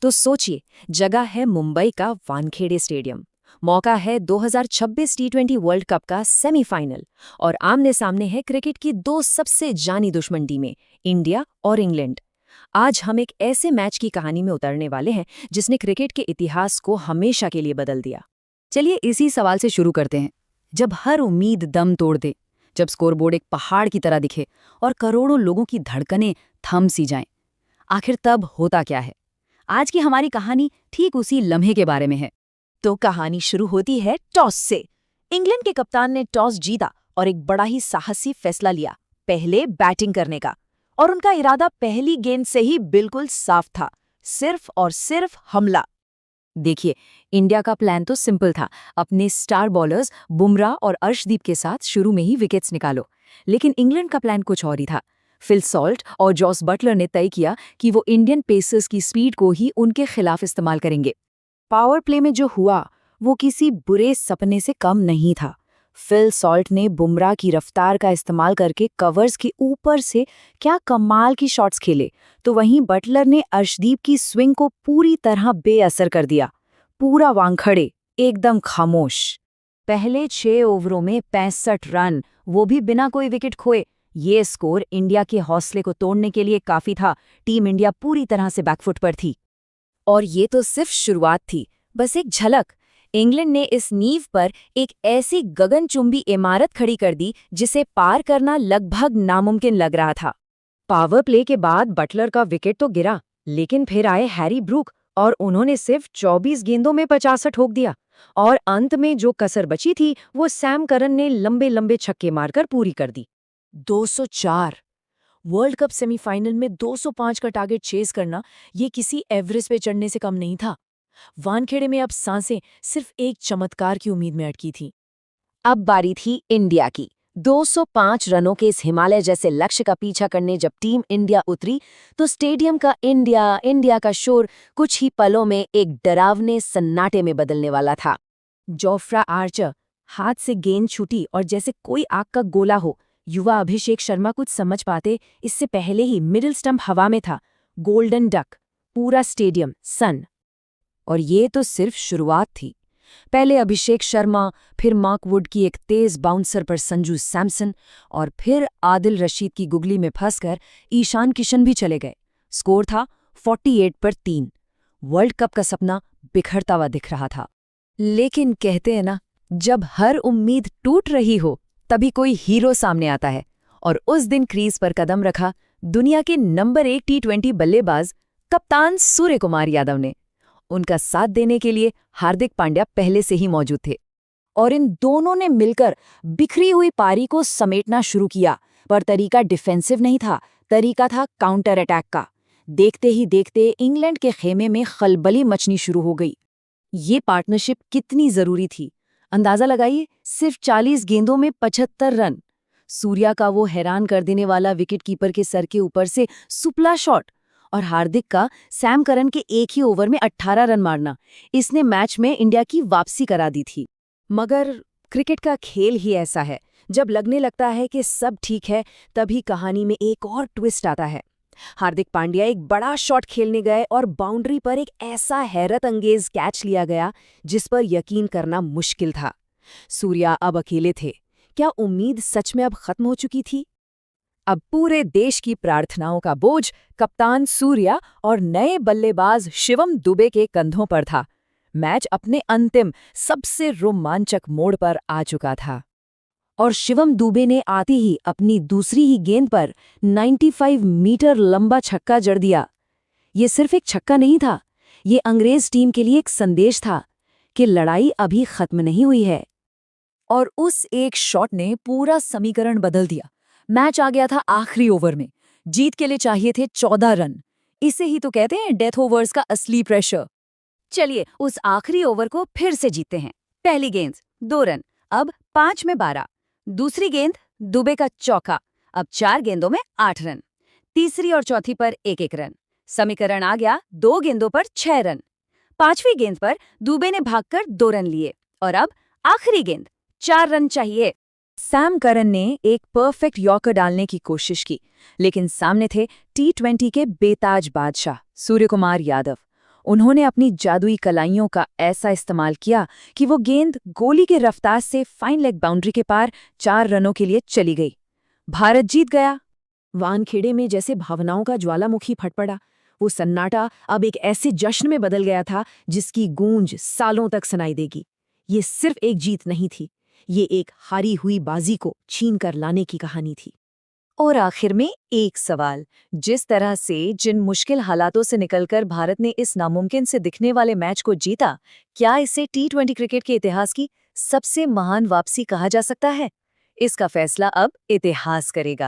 तो सोचिए, जगह है मुंबई का वानखेड़े स्टेडियम। मौका है 2026 टी20 वर्ल्ड कप का सेमीफाइनल और आमने सामने है क्रिकेट की दो सबसे जानी दुश्मन टीमें, इंडिया और इंग्लैंड। आज हम एक ऐसे मैच की कहानी में उतरने वाले हैं जिसने क्रिकेट के इतिहास को हमेशा के लिए बदल दिया। चलिए इसी सवाल से शुरू करते हैं। जब हर उम्मीद दम तोड़ दे, जब स्कोरबोर्ड एक पहाड़ की तरह दिखे और करोड़ों लोगों की धड़कनें थम सी जाएं, आखिर तब होता क्या है? आज की हमारी कहानी ठीक उसी लम्हे के बारे में है। तो कहानी शुरू होती है टॉस से। इंग्लैंड के कप्तान ने टॉस जीता और एक बड़ा ही साहसी फैसला लिया, पहले बैटिंग करने का। और उनका इरादा पहली गेंद से ही बिल्कुल साफ था, सिर्फ और सिर्फ हमला। देखिए, इंडिया का प्लान तो सिंपल था, अपने स्टार बॉलर्स बुमराह और अर्शदीप के साथ शुरू में ही विकेट्स निकालो। लेकिन इंग्लैंड का प्लान कुछ और ही था। फिल सॉल्ट और जॉस बटलर ने तय किया कि वो इंडियन पेसर्स की स्पीड को ही उनके खिलाफ इस्तेमाल करेंगे। पावर प्ले में जो हुआ वो किसी बुरे सपने से कम नहीं था। फिल सॉल्ट ने बुमराह की रफ्तार का इस्तेमाल करके कवर्स के ऊपर से क्या कमाल की शॉट्स खेले, तो वहीं बटलर ने अर्शदीप की स्विंग को पूरी तरह बेअसर कर दिया। पूरा वानखड़े एकदम खामोश। पहले 6 ओवरों में 65 रन, वो भी बिना कोई विकेट खोए। ये स्कोर इंडिया के हौसले को तोड़ने के लिए काफी था। टीम इंडिया पूरी तरह से बैकफुट पर थी। और ये तो सिर्फ शुरुआत थी, बस एक झलक। इंग्लैंड ने इस नींव पर एक ऐसी गगनचुंबी इमारत खड़ी कर दी जिसे पार करना लगभग नामुमकिन लग रहा था। पावर प्ले के बाद बटलर का विकेट तो गिरा, लेकिन फिर आए हैरी ब्रूक और उन्होंने सिर्फ 24 गेंदों में 50 ठोक दिया। और अंत में जो कसर बची थी वो सैम करन ने लंबे लंबे छक्के मारकर पूरी कर दी। 204। वर्ल्ड कप सेमीफाइनल में 205 का टारगेट चेस करना ये किसी एवरेस्ट पे चढ़ने से कम नहीं था। वानखेड़े में अब सांसें सिर्फ एक चमत्कार की उम्मीद में अटकी थी। अब बारी थी इंडिया की। 205 रनों के इस हिमालय जैसे लक्ष्य का पीछा करने जब टीम इंडिया उतरी तो स्टेडियम का इंडिया इंडिया का शोर कुछ ही पलों में एक डरावने सन्नाटे में बदलने वाला था। जोफ्रा आर्चर, हाथ से गेंद छूटी और जैसे कोई आग का गोला हो। युवा अभिषेक शर्मा कुछ समझ पाते इससे पहले ही मिडिल स्टंप हवा में था। गोल्डन डक, पूरा स्टेडियम सन। और ये तो सिर्फ शुरुआत थी। पहले अभिषेक शर्मा, फिर मार्क वुड की एक तेज बाउंसर पर संजू सैमसन और फिर आदिल रशीद की गुगली में फंसकर ईशान किशन भी चले गए। स्कोर था 48 पर 3। वर्ल्ड कप का सपना बिखरता हुआ दिख रहा था। लेकिन कहते हैं ना, जब हर उम्मीद टूट रही हो तभी कोई हीरो सामने आता है। और उस दिन क्रीज पर कदम रखा दुनिया के नंबर 1 टी20 बल्लेबाज कप्तान सूर्य कुमार यादव ने। उनका साथ देने के लिए हार्दिक पांड्या पहले से ही मौजूद थे और इन दोनों ने मिलकर बिखरी हुई पारी को समेटना शुरू किया। पर तरीका डिफेंसिव नहीं था, तरीका था काउंटर अटैक का। देखते ही देखते इंग्लैंड के खेमे में खलबली मचनी शुरू हो गई। ये पार्टनरशिप कितनी जरूरी थी अंदाजा लगाइए, सिर्फ 40 गेंदों में 75 रन। सूर्या का वो हैरान कर देने वाला विकेटकीपर के सर के ऊपर से सुपला शॉट और हार्दिक का सैम करन के एक ही ओवर में 18 रन मारना, इसने मैच में इंडिया की वापसी करा दी थी। मगर क्रिकेट का खेल ही ऐसा है, जब लगने लगता है कि सब ठीक है तभी कहानी में एक और ट्विस्ट आता है। हार्दिक पांड्या एक बड़ा शॉट खेलने गए और बाउंड्री पर एक ऐसा हैरत अंगेज कैच लिया गया जिस पर यकीन करना मुश्किल था। सूर्या अब अकेले थे। क्या उम्मीद सच में अब खत्म हो चुकी थी? अब पूरे देश की प्रार्थनाओं का बोझ कप्तान सूर्या और नए बल्लेबाज शिवम दुबे के कंधों पर था। मैच अपने अंतिम सबसे रोमांचक मोड़ पर आ चुका था और शिवम दुबे ने आते ही अपनी दूसरी ही गेंद पर 95 मीटर लंबा छक्का जड़ दिया। ये सिर्फ एक छक्का नहीं था, ये अंग्रेज टीम के लिए एक संदेश था कि लड़ाई अभी खत्म नहीं हुई है। और उस एक शॉट ने पूरा समीकरण बदल दिया। मैच आ गया था आखिरी ओवर में। जीत के लिए चाहिए थे 14 रन। इसे ही तो कहते हैं डेथ ओवर्स का असली प्रेशर। चलिए उस आखिरी ओवर को फिर से जीतते हैं। पहली गेंद 2 रन, अब 5 में 12। दूसरी गेंद दुबे का चौका, अब 4 गेंदों में 8 रन। तीसरी और चौथी पर 1-1 रन। समीकरण आ गया 2 गेंदों पर 6 रन। 5वीं गेंद पर दुबे ने भागकर 2 रन लिए और अब आखिरी गेंद 4 रन चाहिए। सैम करन ने एक परफेक्ट यॉर्कर डालने की कोशिश की, लेकिन सामने थे टी20 के बेताज बादशाह सूर्य कुमार यादव। उन्होंने अपनी जादुई कलाइयों का ऐसा इस्तेमाल किया कि वो गेंद गोली की रफ्तार से फाइन लेग बाउंड्री के पार 4 रनों के लिए चली गई। भारत जीत गया। वानखेड़े में जैसे भावनाओं का ज्वालामुखी फट पड़ा। वो सन्नाटा अब एक ऐसे जश्न में बदल गया था जिसकी गूंज सालों तक सुनाई देगी। ये सिर्फ एक जीत नहीं थी, ये एक हारी हुई बाजी को छीन कर लाने की कहानी थी। और आखिर में एक सवाल, जिस तरह से जिन मुश्किल हालातों से निकलकर भारत ने इस नामुमकिन से दिखने वाले मैच को जीता, क्या इसे टी20 क्रिकेट के इतिहास की सबसे महान वापसी कहा जा सकता है? इसका फैसला अब इतिहास करेगा।